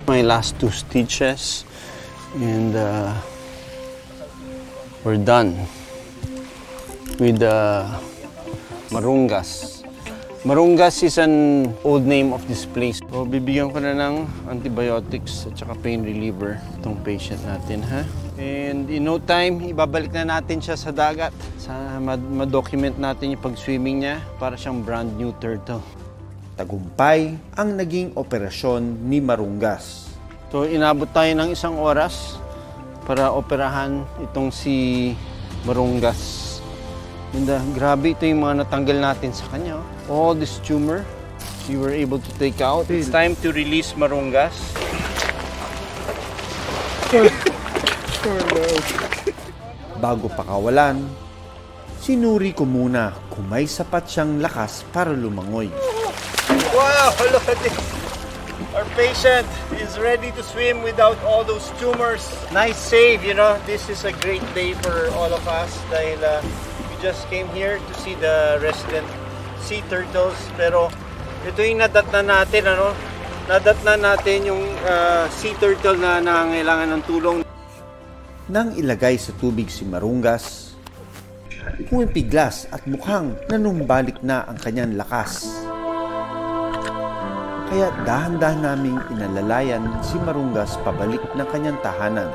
My last 2 stitches and we're done with Marungas. Marungas is an old name of this place. So, bibigyan ko na ng antibiotics at saka pain reliever itong patient natin, ha? And in no time, ibabalik na natin siya sa dagat. Ma-document natin yung pag-swimming niya para siyang brand new turtle. Tagumpay ang naging operasyon ni Marungas. So, inabot tayo ng 1 oras para operahan itong si Marungas. And grabe ito yung mga natanggal natin sa kanya. All this tumor, we were able to take out. It's time to release Marungas. Bago pakawalan, sinuri ko muna kung may sapat siyang lakas para lumangoy. Wow, look at this. Our patient is ready to swim without all those tumors. Nice save, you know. This is a great day for all of us dahil we just came here to see the resident sea turtles. Pero ito yung nadatnan natin, ano? Nadatnan natin yung sea turtle na nangangailangan ng tulong. Nang ilagay sa tubig si Marungas, pumipiglas at mukhang nanumbalik na ang kanyang lakas. Kaya dahan-dahan naming inalalayan si Marungas pabalik ng kanyang tahanan.